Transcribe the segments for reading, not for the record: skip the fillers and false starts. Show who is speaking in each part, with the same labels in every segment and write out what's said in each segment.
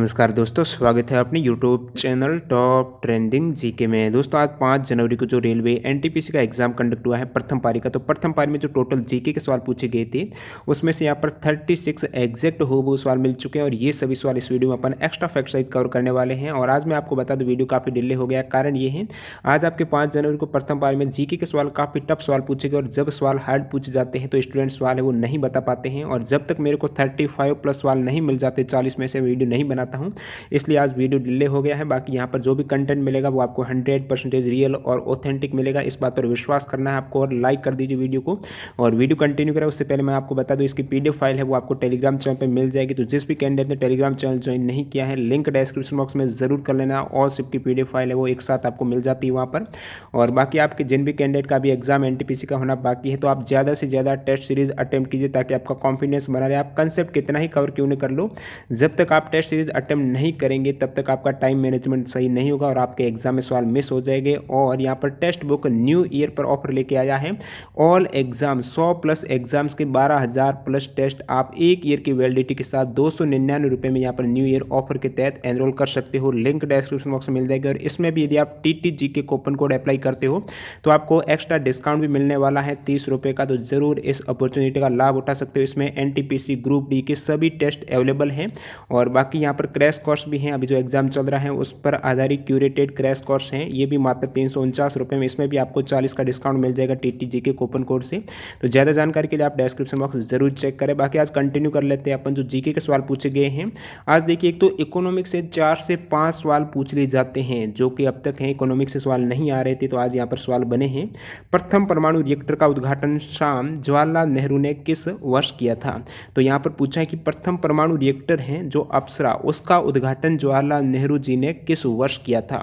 Speaker 1: नमस्कार दोस्तों, स्वागत है अपने YouTube channel top trending GK में। दोस्तों आज 5 जनवरी को जो रेलवे एनटीपीसी का एग्जाम कंडक्ट हुआ है प्रथम पारी का, तो प्रथम पारी में जो टोटल जीके के सवाल पूछे गए थे उसमें से यहाँ पर 36 एग्जैक्ट वो सवाल मिल चुके हैं और ये सभी सवाल इस वीडियो में अपन एक्स्ट्रा फैक्ट सहित कवर करने वाले हैं। और आज मैं आपको बता दूं वीडियो काफ़ी डिले हो गया, कारण ये है आज आपके 5 जनवरी को प्रथम पारी में जीके के सवाल काफ़ी टफ सवाल पूछे गए और जब सवाल हार्ड पूछे जाते हैं तो स्टूडेंट सवाल है वो नहीं बता पाते हैं। और जब तक मेरे को 35 प्लस सवाल नहीं मिल जाते 40 में से वीडियो नहीं बनाता हूँ, इसलिए आज वीडियो डिले हो गया है। बाकी यहाँ पर जो भी कंटेंट मिलेगा वो आपको 100% रियल और ऑथेंटिक मिलेगा, इस बात पर विश्वास करना है आपको। और लाइक कर दीजिए वीडियो को। और वीडियो कंटिन्यू करें उससे पहले मैं आपको बता दूं इसकी पीडीएफ फाइल है वो आपको टेलीग्राम चैनल पर मिल जाएगी। तो जिस भी कैंडिडेट ने टेलीग्राम चैनल ज्वाइन नहीं किया है, लिंक डिस्क्रिप्शन बॉक्स में जरूर कर लेना। और सिर्फ की पीडीएफ फाइल है वो एक साथ आपको मिल जाती है वहाँ पर। और बाकी आपके जिन भी कैंडिडेट का भी एग्जाम एनटीपीसी का होना बाकी है, तो आप ज़्यादा से ज़्यादा टेस्ट सीरीज अटेम्प्ट कीजिए ताकि आपका कॉन्फिडेंस बना रहे। आप कंसेप्ट कितना ही कवर क्यों नहीं कर लो, जब तक आप टेस्ट सीरीज अटेम्प्ट नहीं करेंगे तब तक आपका टाइम मैनेजमेंट सही नहीं होगा और आपके एग्जाम में सवाल मिस हो जाएंगे। और यहाँ पर टेक्स्ट बुक न्यू ईयर पर ऑफर लेके आया है। ऑल एग्जाम 100+ एग्जाम्स के 12,000+ टेस्ट आप एक ईयर की वैलिडिटी के साथ 299 रुपये में यहाँ पर न्यू ईयर ऑफर के तहत एनरोल कर सकते हो। लिंक डिस्क्रिप्शन बॉक्स में मिल जाएगा। और इसमें भी यदि आप TTG के कूपन कोड अप्लाई करते हो तो आपको एक्स्ट्रा डिस्काउंट भी मिलने वाला है 30 रुपये का। तो जरूर इस अपॉर्चुनिटी का लाभ उठा सकते हो। इसमें NTPC ग्रुप डी के सभी टेस्ट अवेलेबल हैं। और बाकी यहाँ पर क्रैश कोर्स भी हैं, अभी जो एग्जाम चल रहा है उस पर आधारित क्यूरेटेड क्रैश कोर्स हैं, ये भी मात्र 349 रुपये में। इसमें भी आपको 40 का डिस्काउंट मिल जाएगा TTG के कूपन कोड से। तो ज़्यादा जानकारी के लिए आप डिस्क्रिप्शन बॉक्स जरूर चेक करें। बाकी आज कंटिन्यू कर लेते हैं अपन जो जीके के सवाल पूछे गए हैं। आज देखिए, एक तो इकोनॉमिक्स से 4 से 5 सवाल पूछ लिए जाते हैं जो कि अब तक हैं इकोनॉमिक्स से सवाल नहीं आ रहे थे, तो आज यहाँ पर सवाल बने हैं। प्रथम परमाणु रिएक्टर का उद्घाटन शाम जवाहरलाल नेहरू ने किस वर्ष किया था? तो यहाँ पर पूछा है कि प्रथम परमाणु रिएक्टर है जो अप्सरा, उसका उद्घाटन जवाहरलाल नेहरू जी ने किस वर्ष किया था?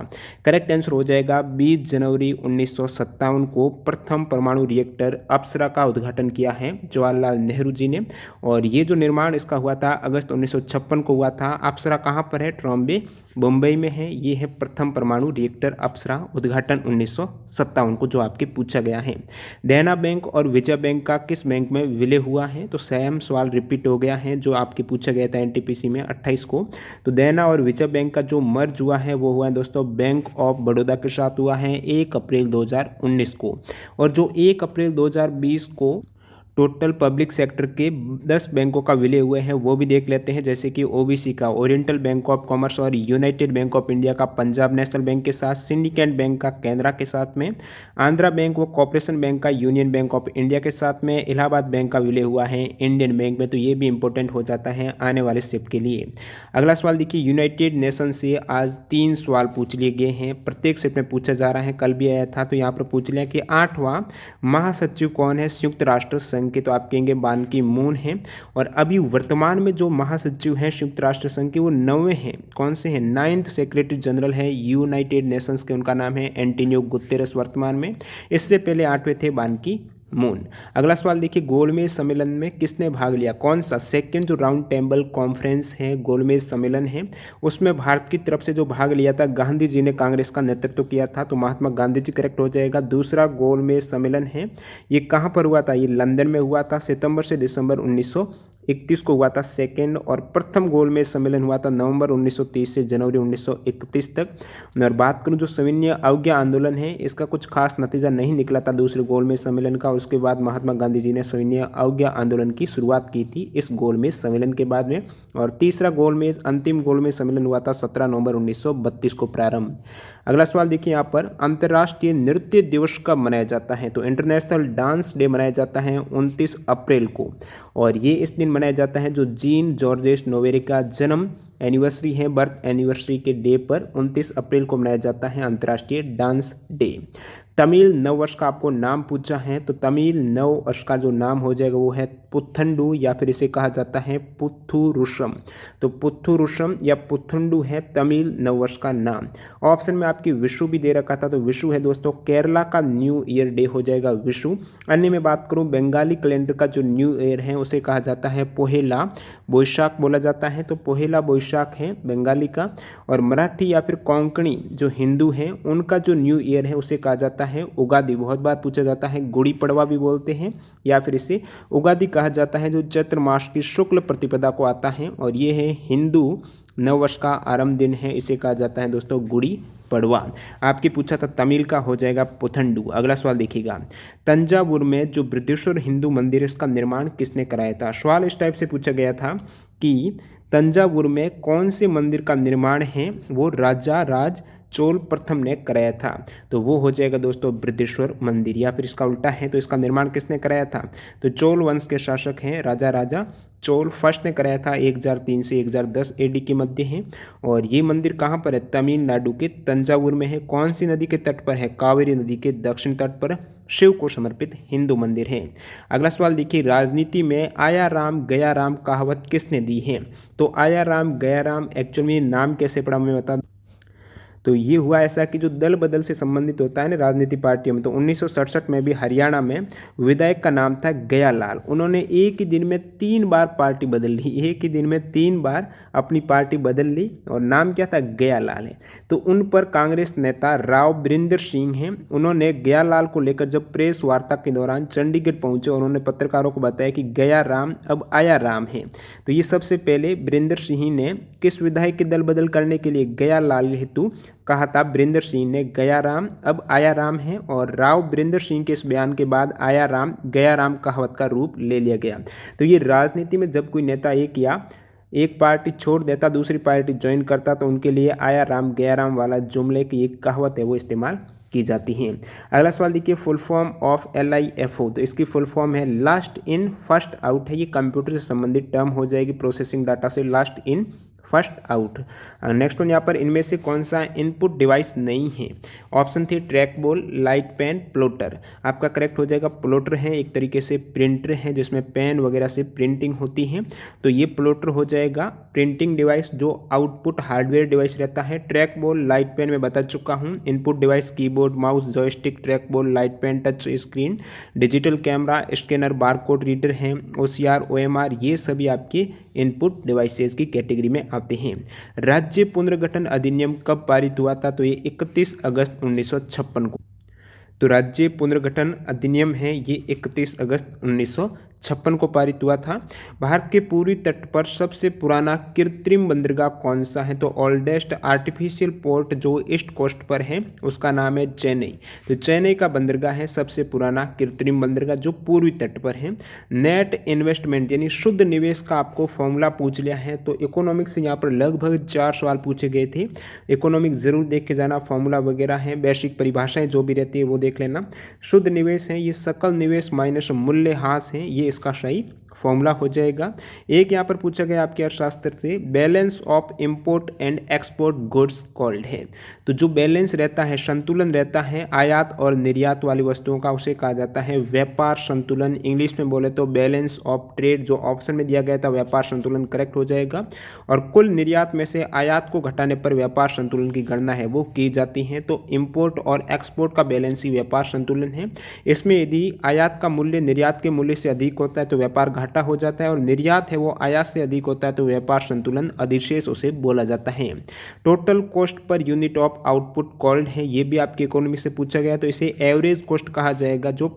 Speaker 1: करेक्ट आंसर हो जाएगा 20 जनवरी 1957 को प्रथम परमाणु रिएक्टर अप्सरा का उद्घाटन किया है जवाहरलाल नेहरू जी ने। और ये जो निर्माण इसका हुआ था अगस्त 1956 को हुआ था। अप्सरा कहाँ पर है? ट्रॉम्बे मुंबई में है। ये है प्रथम परमाणु रिएक्टर अप्सरा, उद्घाटन 1957 को जो आपके पूछा गया है। देना बैंक और विजय बैंक का किस बैंक में विलय हुआ है? तो सेम सवाल रिपीट हो गया है जो आपके पूछा गया था एनटीपीसी में 28 को। तो देना और विजय बैंक का जो मर्ज हुआ है वो हुआ है दोस्तों बैंक ऑफ बड़ौदा के साथ हुआ है 1 अप्रैल 2019 को। और जो 1 अप्रैल 2020 को टोटल पब्लिक सेक्टर के 10 बैंकों का विलय हुए हैं वो भी देख लेते हैं, जैसे कि ओबीसी का ओरिएंटल बैंक ऑफ कॉमर्स और यूनाइटेड बैंक ऑफ इंडिया का पंजाब नेशनल बैंक के साथ, सिंडिकेट बैंक का कैनरा के साथ में, आंध्रा बैंक व कॉर्पोरेशन बैंक का यूनियन बैंक ऑफ इंडिया के साथ में, इलाहाबाद बैंक का विलय हुआ है इंडियन बैंक में। तो ये भी इंपॉर्टेंट हो जाता है आने वाले शिफ्ट के लिए। अगला सवाल देखिए, यूनाइटेड नेशन से आज 3 सवाल पूछ लिए गए हैं, प्रत्येक शिफ्ट में पूछा जा रहा है, कल भी आया था। तो यहाँ पर पूछ लिया कि 8वां महासचिव कौन है संयुक्त राष्ट्र संघ के? तो आप कहेंगे बान की मून है। और अभी वर्तमान में जो महासचिव हैं संयुक्त राष्ट्र संघ के वो 9वें हैं। कौन से हैं? 9th सेक्रेटरी जनरल है यूनाइटेड नेशंस के, उनका नाम है एंटोनियो गुतेरेस वर्तमान में। इससे पहले 8वें थे बान की मून। अगला सवाल देखिए, गोलमेज सम्मेलन में किसने भाग लिया? कौन सा? सेकंड जो राउंड टेबल कॉन्फ्रेंस है, गोलमेज सम्मेलन है, उसमें भारत की तरफ से जो भाग लिया था गांधी जी ने कांग्रेस का नेतृत्व किया था। तो महात्मा गांधी जी करेक्ट हो जाएगा। दूसरा गोलमेज सम्मेलन है, ये कहाँ पर हुआ था? ये लंदन में हुआ था, सितंबर से दिसंबर 1931 को हुआ था सेकंड। और प्रथम गोलमेज सम्मेलन हुआ था नवंबर 1930 से जनवरी 1931 तक। और बात करूं जो सविनय अवज्ञा आंदोलन है, इसका कुछ खास नतीजा नहीं निकला था दूसरे गोलमेज सम्मेलन का। उसके बाद महात्मा गांधी जी ने सविनय अवज्ञा आंदोलन की शुरुआत की थी इस गोलमेज सम्मेलन के बाद में। और तीसरा गोलमेज अंतिम गोलमेज सम्मेलन हुआ था 17 नवंबर 1932 को प्रारंभ। अगला सवाल देखिए यहाँ पर, अंतर्राष्ट्रीय नृत्य दिवस कब मनाया जाता है? तो इंटरनेशनल डांस डे मनाया जाता है 29 अप्रैल को। और ये इस दिन मनाया जाता है जो जीन जॉर्जेस नोवेरे का जन्म एनिवर्सरी है, बर्थ एनिवर्सरी के डे पर 29 अप्रैल को मनाया जाता है अंतर्राष्ट्रीय डांस डे। तमिल नववर्ष का आपको नाम पूछा है, तो तमिल नववर्ष का जो नाम हो जाएगा वो है पुथंडू, या फिर इसे कहा जाता है पुथुरुषम। तो पुथुरुषम या पुथंडू है तमिल नववर्ष का नाम। ऑप्शन में आपकी विशु भी दे रखा था, तो विशु है दोस्तों केरला का न्यू ईयर डे हो जाएगा विशु। अन्य में बात करूं बंगाली कैलेंडर का जो न्यू ईयर है उसे कहा जाता है पोहेला बोईशाख बोला जाता है। तो पोहेला बोईशाख है बंगाली का। और मराठी या फिर कोंकणी जो हिंदू हैं उनका जो न्यू ईयर है उसे कहा जाता है उगादी। बहुत बार पूछा जाता है, गुड़ी पड़वा भी बोलते हैं या फिर इसे उगादी कहा जाता है, जो चैत्र मास की शुक्ल प्रतिपदा को आता है। और ये है हिंदू नव वर्ष का आरंभ दिन है, इसे कहा जाता है दोस्तों गुड़ी पड़वा। आपकी पूछा था तमिल का हो जाएगा पुथंडू। अगला सवाल देखिएगा, तंजावुर में जो बृहदेश्वर हिंदू मंदिर है इसका निर्माण किसने कराया था। सवाल इस टाइप से पूछा गया था कि तंजावुर में कौन से मंदिर का निर्माण है वो राजा राज चोल प्रथम ने कराया था, तो वो हो जाएगा दोस्तों बृहदेश्वर मंदिर। या फिर इसका उल्टा है तो इसका निर्माण किसने कराया था, तो चोल वंश के शासक हैं राजा राजा चोल फर्स्ट ने कराया था 1003 से 1010 एडी के मध्य है। और ये मंदिर कहाँ पर है, तमिलनाडु के तंजावुर में है। कौन सी नदी के तट पर है, कावेरी नदी के दक्षिण तट पर शिव को समर्पित हिंदू मंदिर है। अगला सवाल देखिए, राजनीति में आया राम गया राम कहावत किसने दी है। तो आया राम गया राम एक्चुअल में नाम कैसे पड़ा मैं बता, तो ये हुआ ऐसा कि जो दल बदल से संबंधित होता है ना राजनीतिक पार्टियों में, तो 1967 में भी हरियाणा में विधायक का नाम था गयालाल। उन्होंने एक ही दिन में 3 बार पार्टी बदल ली, एक ही दिन में 3 बार अपनी पार्टी बदल ली और नाम क्या था, गयालाल है। तो उन पर कांग्रेस नेता राव बिरेंद्र सिंह हैं, उन्होंने गयालाल को लेकर जब प्रेस वार्ता के दौरान चंडीगढ़ पहुंचे और उन्होंने पत्रकारों को बताया कि गया राम अब आया राम है। तो ये सबसे पहले बिरेंद्र सिंह ने किस विधायक के दल बदल करने के लिए, गयालाल हेतु कहा था। बिरेंद्र सिंह ने गया राम अब आया राम है, और राव बिरेंद्र सिंह के इस बयान के बाद आया राम गया राम कहावत का रूप ले लिया गया। तो ये राजनीति में जब कोई नेता एक पार्टी छोड़ देता दूसरी पार्टी ज्वाइन करता तो उनके लिए आया राम गया राम वाला जुमले की एक कहावत है वो इस्तेमाल की जाती हैं। अगला सवाल देखिए, फुल फॉर्म ऑफ LIFO, तो इसकी फुल फॉर्म है लास्ट इन फर्स्ट आउट है। ये कंप्यूटर से संबंधित टर्म हो जाएगी, प्रोसेसिंग डाटा से last in first out. Next one, यहाँ पर इनमें से कौन सा इनपुट डिवाइस नहीं है। ऑप्शन थी trackball, light pen, plotter. आपका करेक्ट हो जाएगा प्लॉटर है, एक तरीके से प्रिंटर है जिसमें पेन वगैरह से प्रिंटिंग होती है, तो ये प्लॉटर हो जाएगा। प्रिंटिंग डिवाइस जो आउटपुट हार्डवेयर डिवाइस रहता है। ट्रैक बॉल, लाइट पेन में बता चुका हूँ। Input device keyboard, mouse, joystick, trackball, light pen, touch screen, digital camera, scanner, barcode reader हैं, OCR, OMR, ये सभी आपके इनपुट डिवाइसेस की कैटेगरी में आते हैं। राज्य पुनर्गठन अधिनियम कब पारित हुआ था, तो ये 31 अगस्त 1956 को। तो राज्य पुनर्गठन अधिनियम है ये 31 अगस्त 1956 को पारित हुआ था। भारत के पूर्वी तट पर सबसे पुराना कृत्रिम बंदरगाह कौन सा है, तो ओल्डेस्ट आर्टिफिशियल पोर्ट जो ईस्ट कोस्ट पर है उसका नाम है चेन्नई। तो चेन्नई का बंदरगाह है सबसे पुराना कृत्रिम बंदरगाह जो पूर्वी तट पर है। नेट इन्वेस्टमेंट यानी शुद्ध निवेश का आपको फॉर्मूला पूछ लिया है, तो इकोनॉमिक्स से यहाँ पर लगभग 4 सवाल पूछे गए थे। इकोनॉमिक्स जरूर देख के जाना, फॉर्मूला वगैरह है, बेसिक परिभाषाएं जो भी रहती है वो देख लेना। शुद्ध निवेश है ये सकल निवेश माइनस मूल्यह्रास है, ये इसका सही फॉर्मूला हो जाएगा। एक यहाँ पर पूछा गया आपके अर्थशास्त्र से, balance of import and export goods called है। तो जो बैलेंस रहता है, संतुलन रहता है आयात और निर्यात वाली वस्तुओं का, उसे कहा जाता है व्यापार संतुलन। इंग्लिश में बोले तो बैलेंस ऑफ ट्रेड, जो ऑप्शन में दिया गया था व्यापार संतुलन करेक्ट हो जाएगा। और कुल निर्यात में से आयात को घटाने पर व्यापार संतुलन की गणना है वो की जाती है। तो इंपोर्ट और एक्सपोर्ट का बैलेंस ही व्यापार संतुलन है। इसमें यदि आयात का मूल्य निर्यात के मूल्य से अधिक होता है तो व्यापार घाटा हो जाता है, और निर्यात है वो आयात से अधिक होता है तो व्यापार संतुलन अधिशेष उसे बोला जाता है। Total cost per unit of output called है, ये भी आपकी इकोनॉमी से पूछा गया, तो इसे एवरेज कॉस्ट कहा जाएगा। जो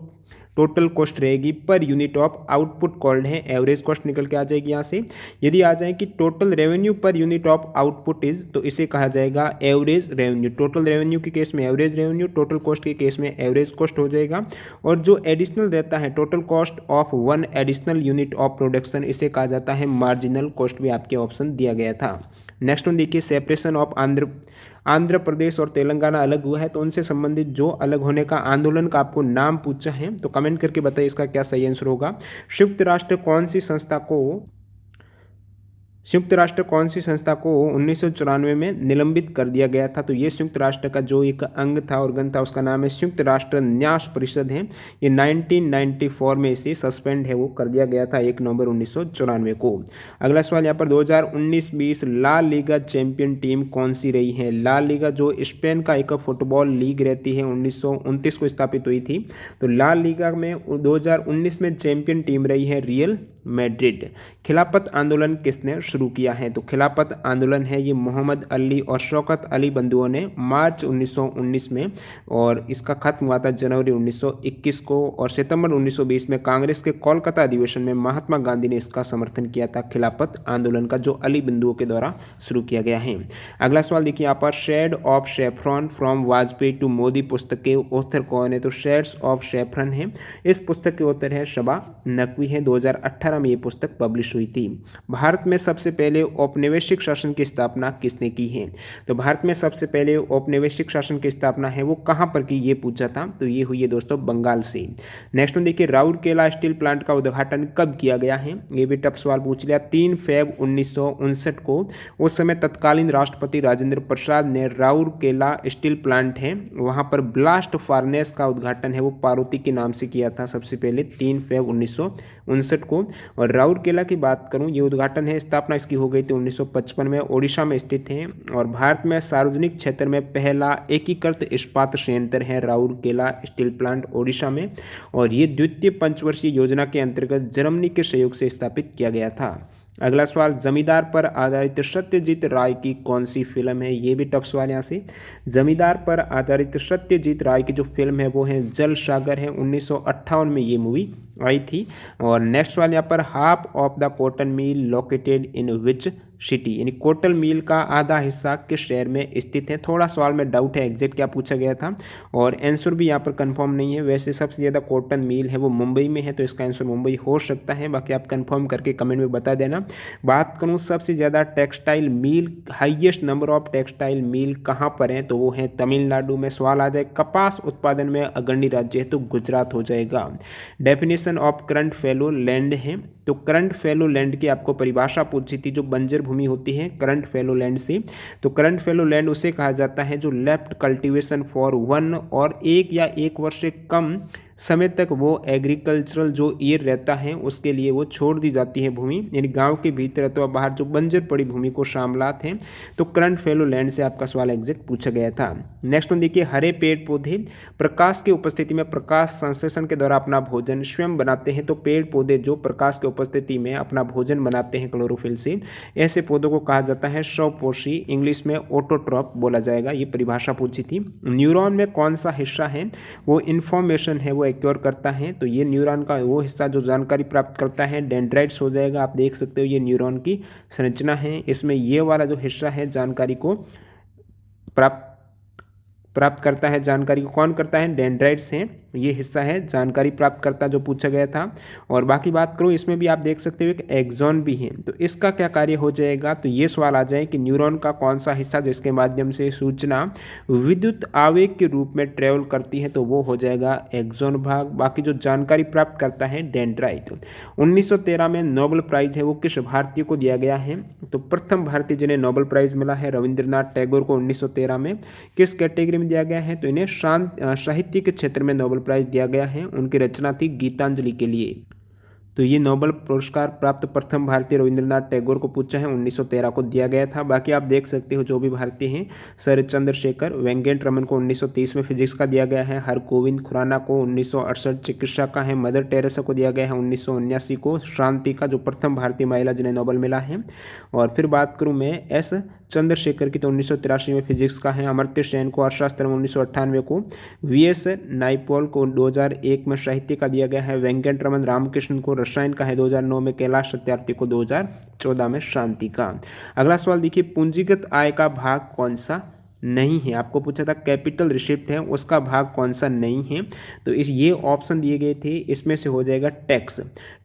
Speaker 1: टोटल कॉस्ट रहेगी per unit of output called है, एवरेज कॉस्ट निकल के आ जाएगी यहाँ से। यदि आ जाए कि total revenue per unit of output is, तो इसे कहा जाएगा एवरेज रेवेन्यू। टोटल रेवेन्यू के केस में एवरेज रेवेन्यू, टोटल कॉस्ट के केस में एवरेज कॉस्ट हो जाएगा। और जो एडिशनल रहता है, total cost of one additional unit of production, इसे कहा जाता है मार्जिनल कॉस्ट, भी आपके ऑप्शन दिया गया था। नेक्स्ट वन देखिए, सेपरेशन ऑफ आंध्र प्रदेश और तेलंगाना अलग हुआ है, तो उनसे संबंधित जो अलग होने का आंदोलन का आपको नाम पूछा है, तो कमेंट करके बताइए इसका क्या सही आंसर होगा। संयुक्त राष्ट्र कौन सी संस्था को 1994 में निलंबित कर दिया गया था, तो ये संयुक्त राष्ट्र का जो एक अंग था, ऑर्गन था, उसका नाम है संयुक्त राष्ट्र न्यास परिषद है। ये 1994 में इसे सस्पेंड है वो कर दिया गया था 1 नवंबर 1994 को। अगला सवाल यहाँ पर 2019-20 ला लीगा चैंपियन टीम कौन सी रही है। ला लीगा जो स्पेन का एक फुटबॉल लीग रहती है, 1929 को स्थापित हुई थी। तो ला लीगा में 2019 में चैंपियन टीम रही है रियल मैड्रिड। खिलाफत आंदोलन किसने शुरू किया है? तो खिलाफत आंदोलन है ये मोहम्मद अली और शौकत अली बंधुओं ने मार्च 1919 में, और इसका खत्म हुआ था जनवरी 1921 को, और सितंबर 1920 में कांग्रेस के कोलकाता अधिवेशन में महात्मा गांधी ने इसका समर्थन किया था, खिलाफत आंदोलन का, जो अली बंधुओं के द्वारा शुरू किया गया है। अगला सवाल देखिए यहाँ पर, shade of saffron from Vajpayee to Modi पुस्तक के ऑथर कौन है? तो शेड्स ऑफ सेफ्रॉन है, इस पुस्तक के ऑथर है शबा नकवी है। 2018 में ये पुस्तक पब्लिश हुई थी। भारत में सबसे पहले औपनिवेशिक शासन की स्थापना किसने की है? तो भारत में सबसे पहले औपनिवेशिक शासन की स्थापना है वो कहाँ पर की, ये पूछा था, तो ये हुई है दोस्तों बंगाल से। नेक्स्ट में देखिए, राउरकेला स्टील प्लांट का उद्घाटन कब किया गया है? ये भी टफ सवाल पूछ लिया। 3 फेब 1959 को, उस समय तत्कालीन राष्ट्रपति राजेंद्र प्रसाद ने राउरकेला स्टील प्लांट है वहां पर ब्लास्ट फार्नेस का उद्घाटन है वो पार्वती के नाम से किया था सबसे पहले 3 फेब 1959 को। और राउरकेला की बात करूं, ये उद्घाटन है, स्थापना इसकी हो गई थी 1955 में, ओडिशा में स्थित है, और भारत में सार्वजनिक क्षेत्र में पहला एकीकृत इस्पात संयंत्र है राउरकेला स्टील प्लांट ओडिशा में, और ये द्वितीय पंचवर्षीय योजना के अंतर्गत जर्मनी के सहयोग से स्थापित किया गया था। अगला सवाल, जमींदार पर आधारित सत्यजीत राय की कौन सी फिल्म है? ये भी टफ सवाल यहाँ से। जमींदार पर आधारित सत्यजीत राय की जो फिल्म है वो है जल सागर है, 1958 में ये मूवी आई थी। और नेक्स्ट सवाल यहाँ पर, half of the cotton mill located in which city, यानी कॉटन मिल का आधा हिस्सा किस शहर में स्थित है? थोड़ा सवाल में डाउट है एग्जैक्ट क्या पूछा गया था, और आंसर भी यहाँ पर कंफर्म नहीं है। वैसे सबसे ज़्यादा कॉटन मिल है वो मुंबई में है, तो इसका आंसर मुंबई हो सकता है, बाकी आप कंफर्म करके कमेंट में बता देना। बात करूँ सबसे ज़्यादा textile mill, highest number of textile mill कहाँ पर है? तो वो है तमिलनाडु में। सवाल आ जाए, कपास उत्पादन में अग्रणी राज्य है, तो गुजरात हो जाएगा। Definition of current fallow land है, तो करंट फैलो लैंड की आपको परिभाषा पूछी थी, जो बंजर भूमि होती है करंट फैलो लैंड से। तो करंट फैलो लैंड उसे कहा जाता है जो लेफ्ट कल्टीवेशन फॉर 1 और 1 या 1 वर्ष से कम समय तक वो एग्रीकल्चरल जो ईयर रहता है उसके लिए वो छोड़ दी जाती है भूमि, यानी गांव के भीतर अथवा बाहर जो बंजर पड़ी भूमि को शामिलात हैं। तो करंट फैलो लैंड से आपका सवाल एग्जैक्ट पूछा गया था। नेक्स्ट वन देखिए, हरे पेड़ पौधे प्रकाश की उपस्थिति में प्रकाश संश्लेषण के द्वारा अपना भोजन स्वयं बनाते हैं। तो पेड़ पौधे जो प्रकाश की उपस्थिति में अपना भोजन बनाते हैं क्लोरोफिल से, ऐसे पौधों को कहा जाता है स्वपोषी, इंग्लिश में ऑटोट्रॉप बोला जाएगा। ये परिभाषा पूछी थी। न्यूरॉन में कौन सा हिस्सा है वो इंफॉर्मेशन है वो एक्योर करता है? तो ये न्यूरॉन का वो हिस्सा जो जानकारी प्राप्त करता है डेंड्राइट्स हो जाएगा। आप देख सकते हो ये न्यूरॉन की संरचना है, इसमें ये वाला जो हिस्सा है जानकारी को प्राप्त करता है। जानकारी को कौन करता है? डेंड्राइट्स हैं, ये हिस्सा है जानकारी प्राप्त करता जो पूछा गया था। और बाकी बात करूँ इसमें भी आप देख सकते हो एक एक्सॉन भी है, तो इसका क्या कार्य हो जाएगा? तो ये सवाल आ जाए कि न्यूरॉन का कौन सा हिस्सा जिसके माध्यम से सूचना विद्युत आवेग के रूप में ट्रेवल करती है, तो वो हो जाएगा एक्सॉन भाग। बाकी जो जानकारी प्राप्त करता है डेंड्राइट। 1913 में नोबेल प्राइज है वो किस भारतीय को दिया गया है? तो प्रथम भारतीय जिन्हें नोबेल प्राइज मिला है रविंद्रनाथ टैगोर को 1913 में। किस कैटेगरी में दिया गया है? तो इन्हें साहित्य के क्षेत्र में नोबेल प्राइज दिया गया है। उनकी रचना थी गीतांजलि के लिए। तो ये नोबेल पुरस्कार प्राप्त प्रथम भारतीय रविंद्रनाथ टैगोर को पूछा है, 1913 को दिया गया था। बाकी आप देख सकते हो जो भी भारतीय हैं, सर चंद्रशेखर वेंकट रमन को 1930 में फिजिक्स का दिया गया है, हरगोविंद खुराना को 1968 चिकित्सा का है, मदर टेरेसा को दिया गया है 1979 को शांति का, जो प्रथम भारतीय महिला जिन्हें नोबेल मिला है। और फिर बात करूँ मैं एस चंद्रशेखर की, तो 1983 में फिजिक्स का है, अमर्त्य सेन को अर्थशास्त्र में 1998 को, वीएस नाइपॉल को 2001 में साहित्य का दिया गया है, वेंकट रमन रामकृष्णन को रसायन का है 2009 में, कैलाश सत्यार्थी को 2014 में शांति का। अगला सवाल देखिए, पूंजीगत आय का भाग कौन सा नहीं है? आपको पूछा था कैपिटल रिसिप्ट है उसका भाग कौन सा नहीं है? तो ये ऑप्शन दिए गए थे, इसमें से हो जाएगा टैक्स।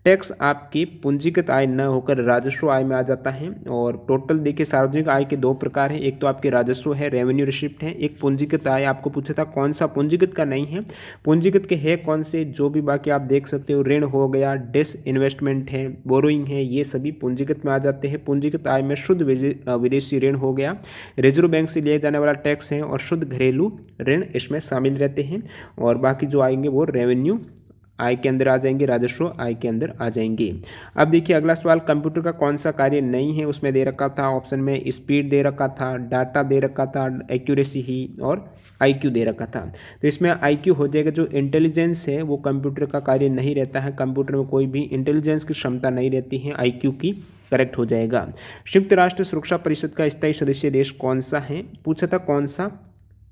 Speaker 1: टैक्स आपकी पूंजीगत आय न होकर राजस्व आय में आ जाता है। और टोटल देखिए सार्वजनिक आय के 2 प्रकार हैं, एक तो आपके राजस्व है रेवेन्यू रिसिप्ट है, एक पूंजीगत आय। आपको पूछा था कौन सा पूंजीगत का नहीं है? पूंजीगत के है कौन से? जो भी बाकी आप देख सकते हो, ऋण हो गया, डिस इन्वेस्टमेंट है, बोरोइंग है, ये सभी पूंजीगत में आ जाते हैं। पूंजीगत आय में शुद्ध विदेशी ऋण हो गया, रिजर्व बैंक से लिए जाने वाला टैक्स है, और शुद्ध घरेलू ऋण इसमें शामिल रहते हैं। और बाकी जो आएंगे वो रेवेन्यू आय के अंदर आ जाएंगे, राजस्व आय के अंदर आ जाएंगे। अब देखिए अगला सवाल, कंप्यूटर का कौन सा कार्य नहीं है? उसमें दे रखा था ऑप्शन में स्पीड दे रखा था, डाटा दे रखा था, एक्यूरेसी ही, और आईक्यू दे रखा था। तो इसमें आईक्यू हो जाएगा, जो इंटेलिजेंस है वो कंप्यूटर का कार्य नहीं रहता है। कंप्यूटर में कोई भी इंटेलिजेंस की क्षमता नहीं रहती है आईक्यू की। करेक्ट हो जाएगा। संयुक्त राष्ट्र सुरक्षा परिषद का स्थायी सदस्य देश कौन सा है, पूछा था कौन सा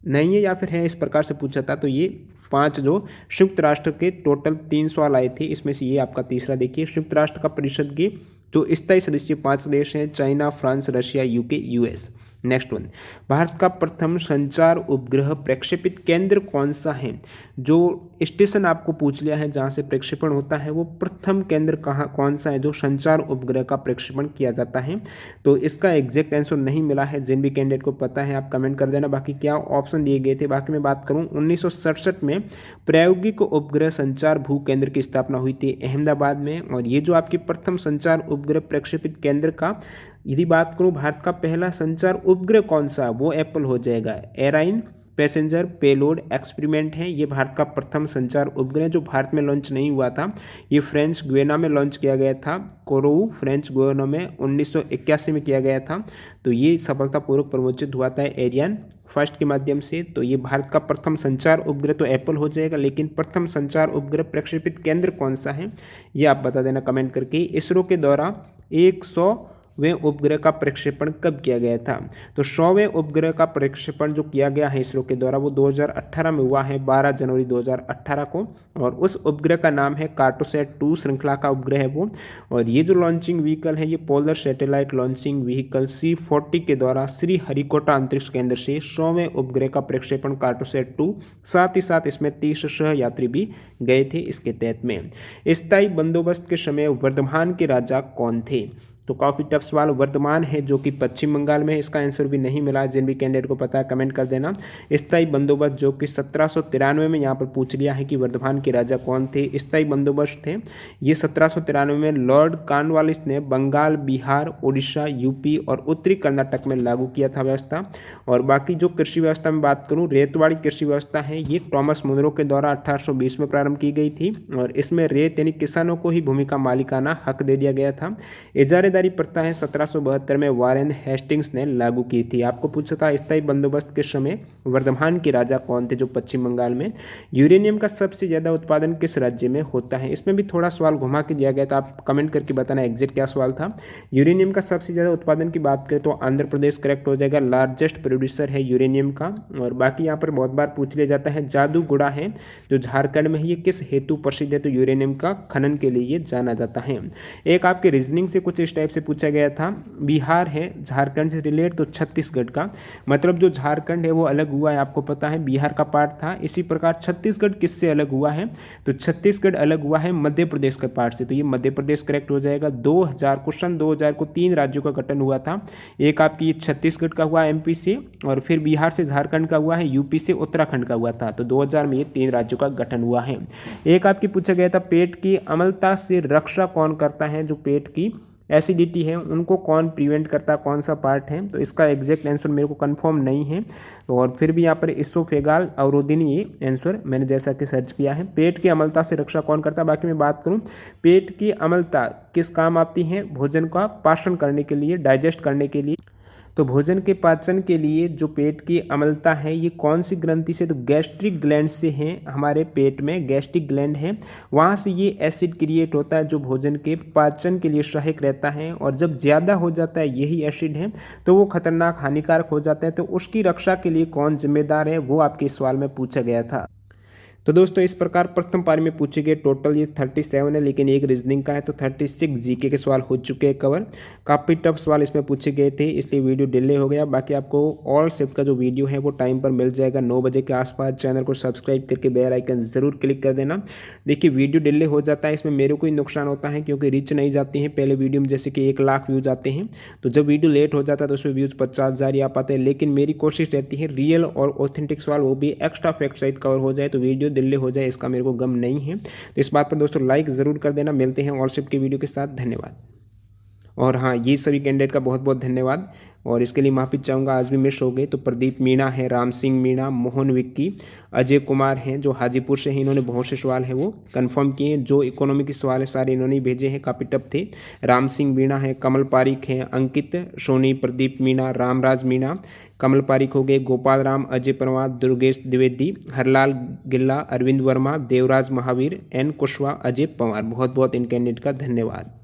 Speaker 1: नहीं है या फिर है, इस प्रकार से पूछा था। तो ये 5 जो संयुक्त राष्ट्र के टोटल 3 सवाल आए थे, इसमें से ये आपका तीसरा देखिए। संयुक्त राष्ट्र का परिषद के जो स्थायी सदस्य 5 देश हैं, China, France, Russia, UK, US. Next one, Bharat का प्रथम संचार उपग्रह प्रक्षेपित केंद्र कौन सा है। जो स्टेशन आपको पूछ लिया है जहाँ से प्रक्षेपण होता है, वो प्रथम केंद्र कहाँ कौन सा है जो संचार उपग्रह का प्रक्षेपण किया जाता है। तो इसका एग्जैक्ट आंसर नहीं मिला है, जिन भी कैंडिडेट को पता है आप कमेंट कर देना। बाकी क्या ऑप्शन दिए गए थे, बाकी मैं बात करूँ 1967 में प्रायोगिक उपग्रह संचार भू केंद्र की स्थापना हुई थी अहमदाबाद में। और ये जो आपकी प्रथम संचार उपग्रह प्रक्षेपित केंद्र का यदि बात करूं, भारत का पहला संचार उपग्रह कौन सा, वो एप्पल हो जाएगा। एराइन पैसेंजर पेलोड एक्सपेरिमेंट है, ये भारत का प्रथम संचार उपग्रह जो भारत में लॉन्च नहीं हुआ था, ये फ्रेंच गुयाना में लॉन्च किया गया था। कोरोऊ फ्रेंच गुयाना में 1981 में किया गया था। तो ये सफलतापूर्वक प्रमोचित हुआ था एरियन फर्स्ट के माध्यम से। तो ये भारत का प्रथम संचार उपग्रह तो एप्पल हो जाएगा, लेकिन प्रथम संचार उपग्रह प्रक्षेपित केंद्र कौन सा है ये आप बता देना कमेंट करके। इसरो के द्वारा 100वें उपग्रह का प्रक्षेपण कब किया गया था। तो 100वें उपग्रह का प्रक्षेपण जो किया गया है इसरो के द्वारा वो 2018 में हुआ है, 12 जनवरी 2018 को। और उस उपग्रह का नाम है कार्टोसैट 2 श्रृंखला का उपग्रह है वो। और ये जो लॉन्चिंग व्हीकल है ये polar satellite launching vehicle C40 के द्वारा श्रीहरिकोटा अंतरिक्ष केंद्र से 100वें उपग्रह का प्रक्षेपण कार्टोसैट 2, साथ ही साथ इसमें 30 सह यात्री भी गए थे इसके तहत में। स्थायी बंदोबस्त के समय वर्धमान के राजा कौन थे। तो काफ़ी टफ सवाल, वर्धमान है जो कि पश्चिम बंगाल में है, इसका आंसर भी नहीं मिला। जिन भी कैंडिडेट को पता है कमेंट कर देना। स्थायी बंदोबस्त जो कि 1793 में यहाँ पर पूछ लिया है कि वर्धमान के राजा कौन थे। स्थायी बंदोबस्त थे ये 1793 में लॉर्ड कॉर्नवालिस ने बंगाल, बिहार, उड़ीसा, यूपी और उत्तरी कर्नाटक में लागू किया था व्यवस्था। और बाकी जो कृषि व्यवस्था में बात करूँ, रेतवाड़ी कृषि व्यवस्था है ये टॉमस मुनरो के द्वारा 1820 में प्रारंभ की गई थी। और इसमें रेत यानी किसानों को ही भूमि का मालिकाना हक दे दिया गया था। इजारेदारी प्रथा है 1772 में वारेन हेस्टिंग्स ने लागू की थी। आपको पूछा था स्थायी बंदोबस्त के समय वर्धमान के राजा कौन थे जो पश्चिम बंगाल में। यूरेनियम का सबसे ज्यादा उत्पादन किस राज्य में होता है, इसमें भी थोड़ा सवाल घुमा के दिया गया था, आप कमेंट करके बताना एग्जैक्ट क्या सवाल था। यूरेनियम का सबसे ज्यादा उत्पादन की बात करें तो आंध्र प्रदेश करेक्ट हो जाएगा, लार्जेस्ट प्रोड्यूसर है यूरेनियम का। और बाकी यहाँ पर बहुत बार पूछ लिया जाता है जादूगुड़ा है जो झारखंड में है, ये किस हेतु प्रसिद्ध है, तो यूरेनियम का खनन के लिए ये जाना जाता है। एक आपके रीजनिंग से कुछ इस टाइप से पूछा गया था, बिहार है झारखंड से रिलेट तो छत्तीसगढ़ का मतलब जो झारखंड है वो अलग हुआ है, आपको पता है बिहार का पार्ट था। इसी प्रकार छत्तीसगढ़ किससे अलग हुआ है, तो छत्तीसगढ़ अलग हुआ है मध्य प्रदेश के पार्ट से। तो ये मध्य प्रदेश करेक्ट हो जाएगा। 2000 को 3 राज्यों का गठन हुआ था, एक आपकी छत्तीसगढ़ का हुआ एमपी से, और फिर बिहार से झारखंड का हुआ है, यूपी से उत्तराखंड का हुआ था। तो 2000 में ये 3 राज्यों का गठन हुआ है। एक आपकी पूछा गया था पेट की अम्लता से रक्षा कौन करता है, जो पेट की एसिडिटी है उनको कौन प्रिवेंट करता है, कौन सा पार्ट है, तो इसका एग्जैक्ट आंसर मेरे को कंफर्म नहीं है। और फिर भी यहाँ पर इसोफेगाल अवरोधिनी ये आंसर मैंने जैसा कि सर्च किया है। पेट की अम्लता से रक्षा कौन करता है, बाकी मैं बात करूँ पेट की अम्लता किस काम आती है, भोजन का पाचन करने के लिए, डाइजेस्ट करने के लिए। तो भोजन के पाचन के लिए जो पेट की अम्लता है ये कौन सी ग्रंथि से, तो गैस्ट्रिक ग्लैंड से है। हमारे पेट में गैस्ट्रिक ग्लैंड है, वहाँ से ये एसिड क्रिएट होता है जो भोजन के पाचन के लिए सहायक रहता है। और जब ज़्यादा हो जाता है यही एसिड है तो वो खतरनाक हानिकारक हो जाता है। तो उसकी रक्षा के लिए कौन जिम्मेदार है वो आपके सवाल में पूछा गया था। तो दोस्तों इस प्रकार प्रथम पारी में पूछे गए टोटल ये 37 है, लेकिन एक रीजनिंग का है तो 36 जीके के सवाल हो चुके हैं कवर। काफ़ी टफ सवाल इसमें पूछे गए थे इसलिए वीडियो डिले हो गया। बाकी आपको ऑल शिफ्ट का जो वीडियो है वो टाइम पर मिल जाएगा 9 बजे के आसपास। चैनल को सब्सक्राइब करके बेल आइकन ज़रूर क्लिक कर देना। देखिए वीडियो डिले हो जाता है, इसमें मेरे को ही नुकसान होता है क्योंकि रीच नहीं जाती है। पहले वीडियो में जैसे कि 1 लाख व्यूज़ आते हैं, तो जब वीडियो लेट हो जाता है तो उसमें व्यूज़ 50,000 ही आ पाते हैं। लेकिन मेरी कोशिश रहती है रियल और ऑथेंटिक सवाल वो भी एक्स्ट्रा फैक्ट सहित कवर हो जाए, तो वीडियो डिले हो जाए इसका मेरे को गम नहीं है। तो इस बात पर दोस्तों लाइक ज़रूर कर देना। मिलते हैं ऑल शिफ्ट के वीडियो के साथ, धन्यवाद। और हाँ, ये सभी कैंडिडेट का बहुत बहुत धन्यवाद। और इसके लिए माफ़ी चाहूँगा आज भी मिस हो गए। तो प्रदीप मीणा है, राम सिंह मीणा, मोहन विक्की, अजय कुमार हैं जो हाजीपुर से हैं, इन्होंने बहुत से सवाल है वो कंफर्म किए हैं। जो इकोनॉमी के सवाल है सारे इन्होंने ही भेजे हैं, काफ़ी टफ थे। राम सिंह मीणा है, कमल पारिक हैं, अंकित सोनी, प्रदीप मीणा, रामराज मीणा, कमल पारिक हो गए, गोपाल राम, अजय परमार, दुर्गेश द्विवेदी, हरलाल गिल्ला, अरविंद वर्मा, देवराज महावीर, एन कुशवाहा, अजय पवार। बहुत बहुत इन कैंडिडेट का धन्यवाद।